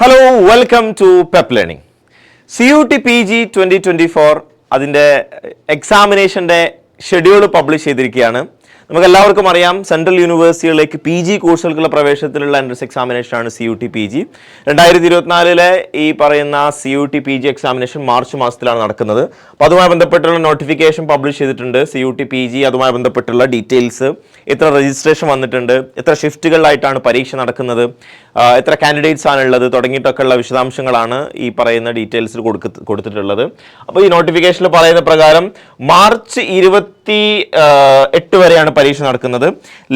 Hello welcome to Pep Learning. CUT PG 2024 അതിൻ്റെ എക്സാമിനേഷൻ്റെ schedule publish ചെയ്തിരിക്കുകയാണ്. നമുക്ക് എല്ലാവർക്കും അറിയാം, സെൻട്രൽ യൂണിവേഴ്സിറ്റികളിലേക്ക് PG കോഴ്സുകൾക്കുള്ള പ്രവേശനത്തിനുള്ള എൻട്രൻസ് എക്സാമിനേഷനാണ് CUT PG. 2024 ഈ പറയുന്ന CUT PG എക്സാമിനേഷൻ മാർച്ച് മാസത്തിലാണ് നടക്കുന്നത്. അപ്പോൾ അതുമായി ബന്ധപ്പെട്ടുള്ള നോട്ടിഫിക്കേഷൻ പബ്ലിഷ് ചെയ്തിട്ടുണ്ട്. CUT PG അതുമായി ബന്ധപ്പെട്ടുള്ള ഡീറ്റെയിൽസ്, എത്ര രജിസ്ട്രേഷൻ വന്നിട്ടുണ്ട്, എത്ര ഷിഫ്റ്റുകളിലായിട്ടാണ് പരീക്ഷ നടക്കുന്നത്, എത്ര കാൻഡിഡേറ്റ്സ് ആണുള്ളത് തുടങ്ങിയിട്ടൊക്കെയുള്ള വിശദാംശങ്ങളാണ് ഈ പറയുന്ന ഡീറ്റെയിൽസിൽ കൊടുത്തിട്ടുള്ളത്. അപ്പോൾ ഈ നോട്ടിഫിക്കേഷനിൽ പറയുന്ന പ്രകാരം മാർച്ച് 28 വരെയാണ് പരീക്ഷ നടക്കുന്നത്.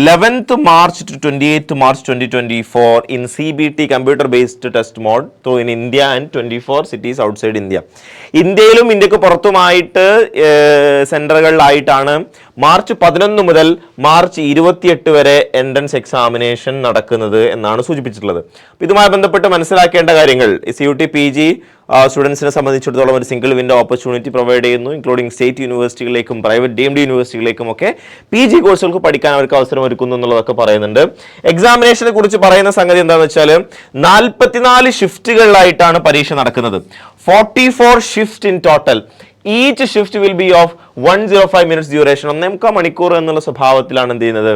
11th March to 28th March 2024 in CBT computer based test mode through in India and 24 cities outside India. ഇന്ത്യയിലും ഇന്ത്യക്ക് പുറത്തുമായിട്ട് സെന്ററുകളിലായിട്ടാണ് മാർച്ച് 11 മുതൽ മാർച്ച് 28 വരെ എൻട്രൻസ് എക്സാമിനേഷൻ നടക്കുന്നത് എന്നാണ് സൂചിപ്പിച്ചിട്ടുള്ളത്. ഇതുമായി ബന്ധപ്പെട്ട് മനസ്സിലാക്കേണ്ട കാര്യങ്ങൾ, CUT PG സ്റ്റുഡൻസിനെ സംബന്ധിച്ചിടത്തോളം ഒരു സിംഗിൾ വിൻഡോ ഓപ്പർച്യൂണിറ്റി പ്രൊവൈഡ് ചെയ്യുന്നു, ഇൻക്ലൂഡിംഗ് സ്റ്റേറ്റ് യൂണിവേഴ്സിറ്റികളിലേക്കും പ്രൈവറ്റ് DMD യൂണിവേഴ്സിറ്റികളിലേക്കും ഒക്കെ PG കോഴ്സുകൾക്ക് പഠിക്കാൻ അവർക്ക് അവസരം ഒരുക്കുന്നു എന്നുള്ളതൊക്കെ പറയുന്നുണ്ട്. എക്സാമിനേഷനെ കുറിച്ച് പറയുന്ന സംഗതി എന്താണെന്ന് വെച്ചാൽ 44 ഷിഫ്റ്റുകളിലായിട്ടാണ് പരീക്ഷ നടക്കുന്നത്. 44 shift in total. Each shift will be of 105 minutes duration. 1.25 മണിക്കൂർ എന്നുള്ള സ്വഭാവത്തിലാണ് എന്ത് ചെയ്യുന്നത്,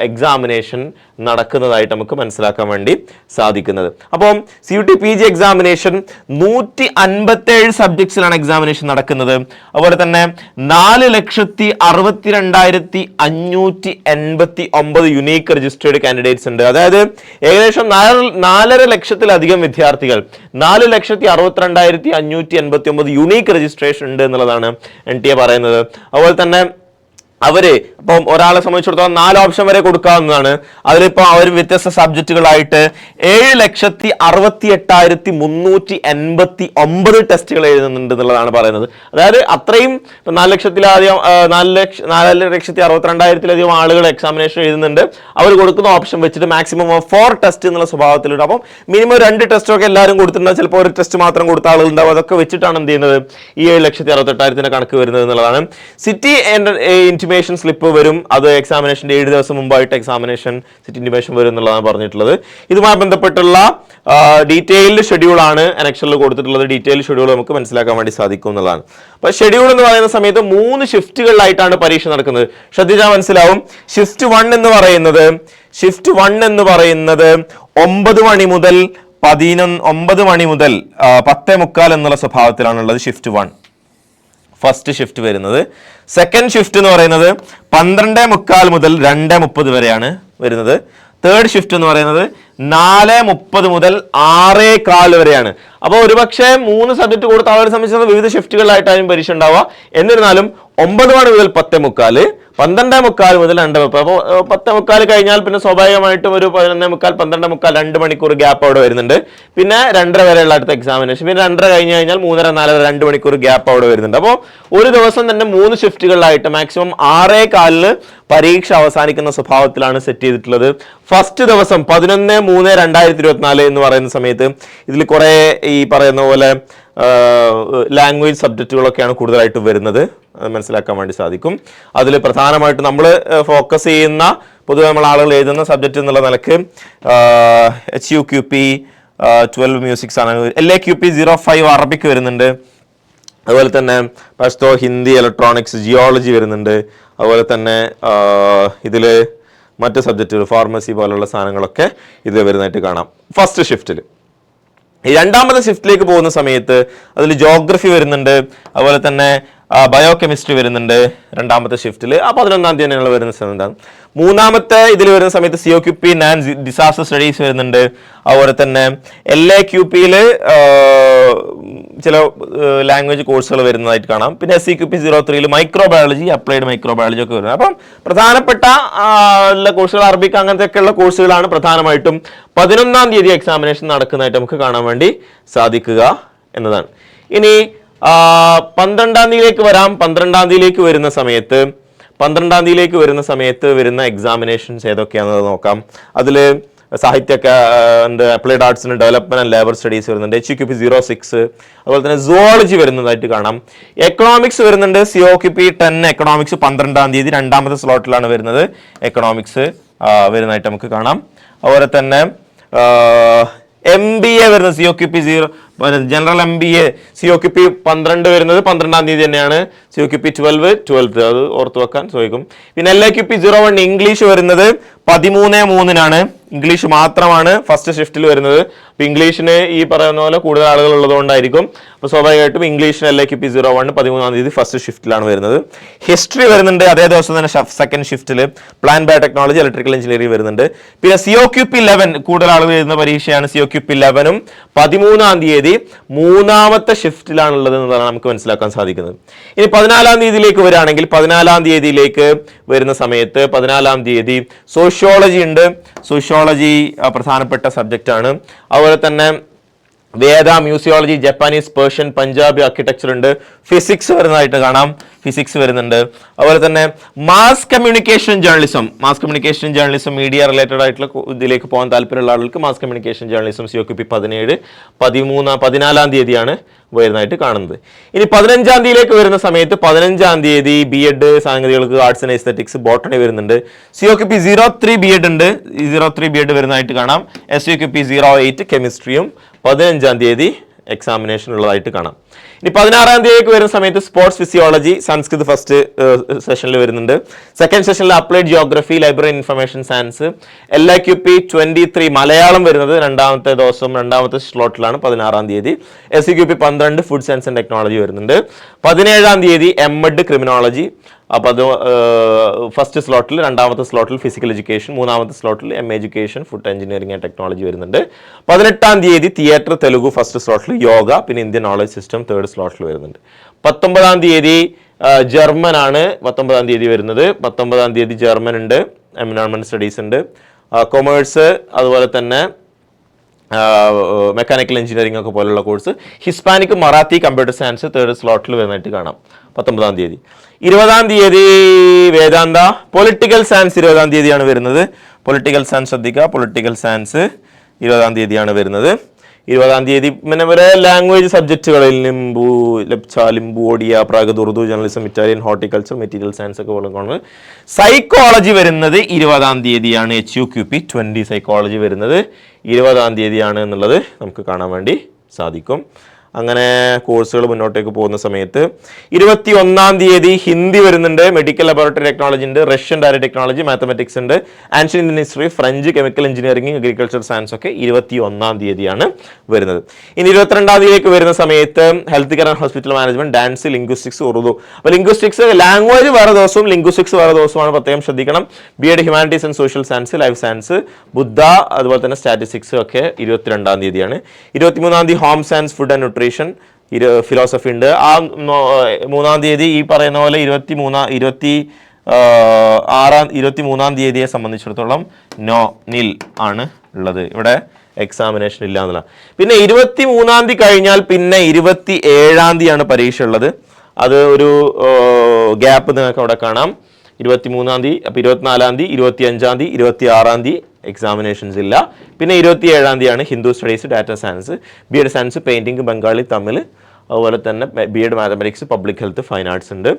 എക്സാമിനേഷൻ നടക്കുന്നതായിട്ട് നമുക്ക് മനസ്സിലാക്കാൻ വേണ്ടി സാധിക്കുന്നത്. അപ്പം CUT PG എക്സാമിനേഷൻ 157 സബ്ജക്ട്സിലാണ് എക്സാമിനേഷൻ നടക്കുന്നത്. അതുപോലെ തന്നെ 4,62,589 യുണീക്ക് രജിസ്റ്റേർഡ് കാൻഡിഡേറ്റ്സ് ഉണ്ട്. അതായത് ഏകദേശം 4.5 ലക്ഷത്തിലധികം വിദ്യാർത്ഥികൾ, 4,62,589 യുണീക്ക് രജിസ്ട്രേഷൻ ഉണ്ട് എന്നുള്ളതാണ് NTA പറയുന്നത്. അതുപോലെ തന്നെ ഇപ്പം ഒരാളെ സംബന്ധിച്ചിടത്തോളം 4 ഓപ്ഷൻ വരെ കൊടുക്കാവുന്നതാണ്. അതിലിപ്പോൾ അവർ വ്യത്യസ്ത സബ്ജക്റ്റുകളായിട്ട് 7,68,389 ടെസ്റ്റുകൾ എഴുതുന്നുണ്ട് എന്നുള്ളതാണ് പറയുന്നത്. അതായത് അത്രയും 4,62,592 ആളുകൾ എക്സാമിനേഷൻ എഴുതുന്നുണ്ട്. അവർ കൊടുക്കുന്ന ഓപ്ഷൻ വെച്ചിട്ട് മാക്സിമം 4 ടെസ്റ്റ് എന്നുള്ള സ്വഭാവത്തിലുണ്ട്. അപ്പം മിനിമം 2 ടെസ്റ്റൊക്കെ എല്ലാവരും കൊടുത്തിട്ടുണ്ട്. ചിലപ്പോൾ ഒരു ടെസ്റ്റ് മാത്രം കൊടുത്ത ആളുകളുണ്ടാവും. അതൊക്കെ വെച്ചിട്ടാണ് എന്ത് ചെയ്യുന്നത്, ഈ 7,68,000 കണക്ക് വരുന്നത് എന്നുള്ളതാണ്. സിറ്റി ഇന്റിമേഷൻ സ്ലിപ്പ് വരും. അത് എക്സാമിനേഷൻ്റെ 7 ദിവസം മുമ്പായിട്ട് എക്സാമിനേഷൻ സിറ്റി ഇന്റിമേഷൻ വരും എന്നുള്ളതാണ് പറഞ്ഞിട്ടുള്ളത്. ഇതുമായി ബന്ധപ്പെട്ടുള്ള ഡീറ്റെയിൽഡ് ഷെഡ്യൂളാണ് അനക്ഷനിൽ കൊടുത്തിട്ടുള്ളത്. ഡീറ്റെയിൽഡ് ഷെഡ്യൂൾ നമുക്ക് മനസ്സിലാക്കാൻ വേണ്ടി സാധിക്കും എന്നുള്ളതാണ്. അപ്പോൾ ഷെഡ്യൂൾ എന്ന് പറയുന്ന സമയത്ത് 3 ഷിഫ്റ്റുകളിലായിട്ടാണ് പരീക്ഷ നടക്കുന്നത്. ശ്രദ്ധിച്ചാൽ മനസ്സിലാവും. ഷിഫ്റ്റ് 1 എന്ന് പറയുന്നത് 9 മണി മുതൽ 10:45 എന്നുള്ള സ്വഭാവത്തിലാണുള്ളത്. ഷിഫ്റ്റ് 1 ഫസ്റ്റ് ഷിഫ്റ്റ് വരുന്നത്. സെക്കൻഡ് ഷിഫ്റ്റ് എന്ന് പറയുന്നത് 12:45 മുതൽ 2:30 വരെയാണ് വരുന്നത്. തേർഡ് ഷിഫ്റ്റ് എന്ന് പറയുന്നത് 4:30 മുതൽ 6:15 വരെയാണ്. അപ്പോൾ ഒരുപക്ഷെ 3 സബ്ജക്ട് കൊടുത്ത ആളുകളെ സംബന്ധിച്ച് വിവിധ ഷിഫ്റ്റുകളിലായിട്ടാണ് പരീക്ഷ ഉണ്ടാവുക. എന്നിരുന്നാലും 9 മണി മുതൽ 10:45, 12:45 മുതൽ 2:30. അപ്പോൾ 10:45 കഴിഞ്ഞാൽ പിന്നെ സ്വാഭാവികമായിട്ടും ഒരു 11:45, 12:45, 2 മണിക്കൂർ ഗ്യാപ്പ് അവിടെ വരുന്നുണ്ട്. പിന്നെ 2:30 വരെയുള്ള അടുത്ത എക്സാമിനേഷൻ. പിന്നെ 2:30 കഴിഞ്ഞ് കഴിഞ്ഞാൽ 3:30, 4:30, 2 മണിക്കൂർ ഗ്യാപ്പ് അവിടെ വരുന്നുണ്ട്. അപ്പോൾ ഒരു ദിവസം തന്നെ 3 ഷിഫ്റ്റുകളിലായിട്ട് മാക്സിമം 6:15 പരീക്ഷ അവസാനിക്കുന്ന സ്വഭാവത്തിലാണ് സെറ്റ് ചെയ്തിട്ടുള്ളത്. ഫസ്റ്റ് ദിവസം 11/3/2024 എന്ന് പറയുന്ന സമയത്ത് ഇതിൽ കുറേ ഈ പറയുന്ന പോലെ ലാംഗ്വേജ് സബ്ജക്റ്റുകളൊക്കെയാണ് കൂടുതലായിട്ട് വരുന്നത്. അത് മനസ്സിലാക്കാൻ വേണ്ടി സാധിക്കും. അതിൽ പ്രധാനമായിട്ട് നമ്മൾ ഫോക്കസ് ചെയ്യുന്ന, പൊതുവെ നമ്മൾ ആളുകൾ എഴുതുന്ന സബ്ജക്റ്റ് എന്നുള്ള നിലക്ക് HUQP 12 മ്യൂസിക്സ് ആണ്. LAQP 05 അറബിക്ക് വരുന്നുണ്ട്. അതുപോലെ തന്നെ പഷ്തോ, ഹിന്ദി, ഇലക്ട്രോണിക്സ്, ജിയോളജി വരുന്നുണ്ട്. അതുപോലെ തന്നെ ഇതിൽ മറ്റ് സബ്ജക്റ്റുകൾ, ഫാർമസി പോലുള്ള സാധനങ്ങളൊക്കെ ഇതിൽ വരുന്നതായിട്ട് കാണാം ഫസ്റ്റ് ഷിഫ്റ്റിൽ. രണ്ടാമത്തെ ഷിഫ്റ്റിലേക്ക് പോകുന്ന സമയത്ത് അതിൽ ജോഗ്രഫി വരുന്നുണ്ട്. അതുപോലെ തന്നെ ബയോ കെമിസ്ട്രി വരുന്നുണ്ട് രണ്ടാമത്തെ ഷിഫ്റ്റിൽ. 11-ാം തീയതി വരുന്ന സമയത്താണ്. മൂന്നാമത്തെ ഇതിൽ വരുന്ന സമയത്ത് COQP ഡിസാസ്റ്റർ സ്റ്റഡീസ് വരുന്നുണ്ട്. അതുപോലെ തന്നെ LAQPയിൽ ചില ലാംഗ്വേജ് കോഴ്സുകൾ വരുന്നതായിട്ട് കാണാം. പിന്നെ SCQP 03 മൈക്രോബയോളജി, അപ്ലൈഡ് മൈക്രോബയോളജി ഒക്കെ വരുന്നത്. അപ്പം പ്രധാനപ്പെട്ട കോഴ്സുകൾ അറബിക്ക് അങ്ങനത്തെ ഒക്കെയുള്ള കോഴ്സുകളാണ് പ്രധാനമായിട്ടും 11-ാം തീയതി എക്സാമിനേഷൻ നടക്കുന്നതായിട്ട് നമുക്ക് കാണാൻ വേണ്ടി സാധിക്കുക എന്നതാണ്. ഇനി 12-ാം തീയതിയിലേക്ക് വരാം. 12-ാം തീയതിയിലേക്ക് വരുന്ന സമയത്ത് വരുന്ന എക്സാമിനേഷൻസ് ഏതൊക്കെയാണെന്ന് നോക്കാം. അതിൽ സാഹിത്യ applied arts and development and labour studies വരുന്നുണ്ട്. HUQP 06. അതുപോലെ തന്നെ സുവോളജി വരുന്നതായിട്ട് കാണാം. എക്കണോമിക്സ് വരുന്നുണ്ട്. COQP 10 എക്കണോമിക്സ് 12-ാം തീയതി രണ്ടാമത്തെ സ്ലോട്ടിലാണ് വരുന്നത്. എക്കണോമിക്സ് വരുന്നതായിട്ട് നമുക്ക് കാണാം. അതുപോലെ തന്നെ MBA വരുന്നത് COQP 0 ജനറൽ MBA COQP 12 വരുന്നത് 12-ാം തീയതി തന്നെയാണ്. COQP 12 അത് ഓർത്ത് വെക്കാൻ ചോദിക്കും. പിന്നെ LAQP 01 ഇംഗ്ലീഷ് വരുന്നത് 13/3-നാണ്. ഇംഗ്ലീഷ് മാത്രമാണ് ഫസ്റ്റ് ഷിഫ്റ്റിൽ വരുന്നത്. അപ്പോൾ ഇംഗ്ലീഷിന് ഈ പറയുന്ന പോലെ കൂടുതൽ ആളുകൾ ഉള്ളതുകൊണ്ടായിരിക്കും. അപ്പോൾ സ്വാഭാവികമായിട്ടും ഇംഗ്ലീഷിന് LAQP 01 13-ാം തീയതി ഫസ്റ്റ് ഷിഫ്റ്റിലാണ് വരുന്നത്. ഹിസ്റ്ററി വരുന്നുണ്ട് അതേ ദിവസം തന്നെ സെക്കൻഡ് ഷിഫ്റ്റിൽ. പ്ലാൻ ബയോടെക്നോളജി ഇലക്ട്രിക്കൽ എഞ്ചിനീയറിംഗ് വരുന്നുണ്ട്. പിന്നെ COQP 11 കൂടുതൽ ആളുകൾ എഴുതുന്ന പരീക്ഷയാണ്. COQP 11-ഉം 13-ാം തീയതി 3-ാമത്തെ ഷിഫ്റ്റിലാണുള്ളത് എന്നതാണ് നമുക്ക് മനസ്സിലാക്കാൻ സാധിക്കുന്നത്. ഇനി 14-ാം തീയതിയിലേക്ക് വരികയാണെങ്കിൽ 14-ാം തീയതിയിലേക്ക് വരുന്ന സമയത്ത് 14-ാം തീയതി സോഷ്യോളജി ഉണ്ട്. സോഷ്യോളജി പ്രധാനപ്പെട്ട സബ്ജക്റ്റാണ്. അതുപോലെ തന്നെ Veda, museology, Japanese, Persian, Punjabi architecture ഉണ്ട്. ഫിസിക്സ് വരുന്നതായിട്ട് കാണാം. ഫിസിക്സ് വരുന്നുണ്ട്. അതുപോലെ തന്നെ mass communication journalism media related ആയിട്ടുള്ള ഇതിലേക്ക് പോകാൻ താല്പര്യമുള്ള ആളുകൾക്ക് മാസ് കമ്മ്യൂണിക്കേഷൻ ജേർണലിസം COQP 17 14-ാം തീയതിയാണ് വരുന്നതായിട്ട് കാണുന്നത്. ഇനി 15-ാം തീയതിയിലേക്ക് വരുന്ന സമയത്ത് 15-ാം തീയതി B.Ed സാങ്കേതികൾക്ക് ആർട്സ് ആൻഡ് എസ്തെറ്റിക്സ് ബോട്ടണി വരുന്നുണ്ട്. COQP 03 B.Ed ഉണ്ട്. 03 B.Ed വരുന്നതായിട്ട് കാണാം. SUQP 08 കെമിസ്ട്രിയും 15-ാം തീയതി എക്സാമിനേഷൻ ഉള്ളതായിട്ട് കാണാം. ഇനി 16-ാം തീയതിക്ക് വരുന്ന സമയത്ത് സ്പോർട്സ് ഫിസിയോളജി സംസ്കൃത് ഫസ്റ്റ് സെഷനിൽ വരുന്നുണ്ട്. സെക്കൻഡ് സെഷനിൽ applied geography, library information science, LAQP 23 Malayalam വരുന്നത് രണ്ടാമത്തെ ദിവസം രണ്ടാമത്തെ സ്ലോട്ടിലാണ് 16-ാം തീയതി. SUQP 12 food science and technology വരുന്നുണ്ട്. 17-ാം തീയതി M.Ed ക്രിമിനോളജി. അപ്പോൾ അത് ഫസ്റ്റ് സ്ലോട്ടിൽ, രണ്ടാമത്തെ സ്ലോട്ടിൽ ഫിസിക്കൽ എഡ്യൂക്കേഷൻ, മൂന്നാമത്തെ സ്ലോട്ടിൽ MA education, food engineering and technology വരുന്നുണ്ട്. 18-ാം തീയതി തിയേറ്റർ, തെലുഗു ഫസ്റ്റ് സ്ലോട്ടിൽ, യോഗ, പിന്നെ ഇന്ത്യൻ നോളജ് സിസ്റ്റം തേർഡ് സ്ലോട്ടിൽ വരുന്നുണ്ട്. 19-ാം തീയതി ജർമ്മൻ ആണ് 19-ാം തീയതി വരുന്നത്. 19-ാം തീയതി ജർമ്മൻ ഉണ്ട്, എൻവയോൺമെന്റ് സ്റ്റഡീസ് ഉണ്ട്, കൊമേഴ്സ്, അതുപോലെ തന്നെ മെക്കാനിക്കൽ എഞ്ചിനീയറിംഗ് ഒക്കെ പോലുള്ള course. Hispanic, Marathi, computer science third സ്ലോട്ടിൽ വരുന്നതായിട്ട് കാണാം 19-ാം തീയതി. 20-ാം തീയതി വേദാന്ത, പൊളിറ്റിക്കൽ സയൻസ് 20-ാം തീയതിയാണ് വരുന്നത്. പൊളിറ്റിക്കൽ സയൻസ് ശ്രദ്ധിക്കുക, പൊളിറ്റിക്കൽ സയൻസ് 20-ാം തീയതിയാണ് വരുന്നത്. 20-ാം തീയതി പിന്നെ വരെ ലാംഗ്വേജ് സബ്ജക്റ്റുകളിൽ Limbu, Odia, Prakrit, Urdu, journalism, Italian, horticulture, material science ഒക്കെ പോലെ. സൈക്കോളജി വരുന്നത് 20-ാം തീയതിയാണ്. HUQP 20 സൈക്കോളജി വരുന്നത് 20-ാം തീയതിയാണ് എന്നുള്ളത് നമുക്ക് കാണാൻ വേണ്ടി സാധിക്കും. അങ്ങനെ കോഴ്സുകൾ മുന്നോട്ടേക്ക് പോകുന്ന സമയത്ത് 21-ാം തീയതി ഹിന്ദി വരുന്നുണ്ട്, മെഡിക്കൽ ലബോറട്ടറി ടെക്നോളജി ഉണ്ട്, റഷ്യൻ ഡയറി ടെക്നോളജി, മാത്തമാറ്റിക്സ് ഉണ്ട്, ancient Indian history, French, chemical engineering, agriculture science ഒക്കെ 21-ാം തീയതിയാണ് വരുന്നത്. ഇനി 22-ാം തീയതിയിലേക്ക് വരുന്ന സമയത്ത് health care and hospital management, dance, linguistics, Urdu. അപ്പോൾ ലിംഗ്വിസ്റ്റിക്സ് ലാംഗ്വേജ് വേറെ ദിവസവും ലിംഗ്വിസ്റ്റിക്സ് വേറെ ദിവസമാണ്, പ്രത്യേകം ശ്രദ്ധിക്കണം. B.Ed humanities and social science, life science, Buddha, അതുപോലെ തന്നെ സ്റ്റാറ്റിസ്റ്റിക്സ് ഒക്കെ 22-ാം തീയതിയാണ്. 23-ാം തീയതി home science, food and nutrition, philosophy ഉണ്ട്. ആ 3-ാം തീയതി ഈ പറയുന്ന പോലെ 23-ാം തീയതിയെ സംബന്ധിച്ചിടത്തോളം നിൽ ആണ് ഉള്ളത്. ഇവിടെ എക്സാമിനേഷൻ ഇല്ല എന്നുള്ള. പിന്നെ 23-ാം തീയതി കഴിഞ്ഞാൽ പിന്നെ 27-ാം തീയതിയാണ് പരീക്ഷ ഉള്ളത്. അത് ഒരു ഗ്യാപ്പ് നിങ്ങൾക്ക് അവിടെ കാണാം. 23-ാം തീയതി, അപ്പോൾ 24-ാം തീയതി, 25-ാം തീയതി, 26-ാം തീയതി എക്സാമിനേഷൻസ് ഇല്ല. പിന്നെ 27-ാം തീയതിയാണ് Hindu studies, data science, B.Ed science, painting, Bengali, Tamil, അതുപോലെ തന്നെ B.Ed mathematics, public health, fine arts ഉണ്ട്.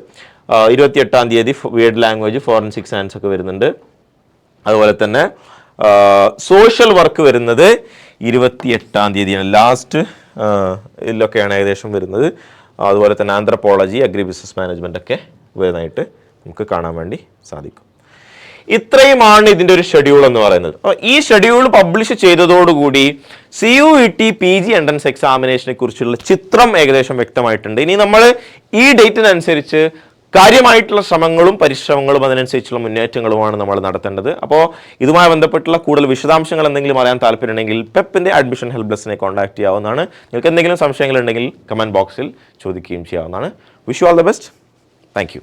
28-ാം തീയതി B.Ed ലാംഗ്വേജ്, ഫോറൻസിക് സയൻസ് ഒക്കെ വരുന്നുണ്ട്. അതുപോലെ തന്നെ സോഷ്യൽ വർക്ക് വരുന്നത് 28-ാം തീയതിയാണ്. ലാസ്റ്റ് ഇതിലൊക്കെയാണ് ഏകദേശം വരുന്നത്. അതുപോലെ തന്നെ ആന്ത്രപ്പോളജി, അഗ്രി ബിസിനസ് മാനേജ്മെന്റ് ഒക്കെ വരുന്നതായിട്ട് നമുക്ക് കാണാൻ വേണ്ടി സാധിക്കും. ഇത്രയുമാണ് ഇതിൻ്റെ ഒരു ഷെഡ്യൂൾ എന്ന് പറയുന്നത്. അപ്പോൾ ഈ ഷെഡ്യൂൾ പബ്ലിഷ് ചെയ്തതോടുകൂടി CUET PG എൻട്രൻസ് എക്സാമിനേഷനെ കുറിച്ചുള്ള ചിത്രം ഏകദേശം വ്യക്തമായിട്ടുണ്ട്. ഇനി നമ്മൾ ഈ ഡേറ്റിനനുസരിച്ച് കാര്യമായിട്ടുള്ള ശ്രമങ്ങളും പരിശ്രമങ്ങളും അതിനനുസരിച്ചുള്ള മുന്നേറ്റങ്ങളുമാണ് നമ്മൾ നടത്തേണ്ടത്. അപ്പോൾ ഇതുമായി ബന്ധപ്പെട്ടുള്ള കൂടുതൽ വിശദാംശങ്ങൾ എന്തെങ്കിലും അറിയാൻ താല്പര്യമുണ്ടെങ്കിൽ പെപ്പിൻ്റെ അഡ്മിഷൻ ഹെൽപ്പ് ഡെസ്കിനെ കോൺടാക്ട് ചെയ്യാവുന്നതാണ്. നിങ്ങൾക്ക് എന്തെങ്കിലും സംശയങ്ങളുണ്ടെങ്കിൽ കമൻറ്റ് ബോക്സിൽ ചോദിക്കുകയും ചെയ്യാവുന്നതാണ്. Wish you all the best. Thank you.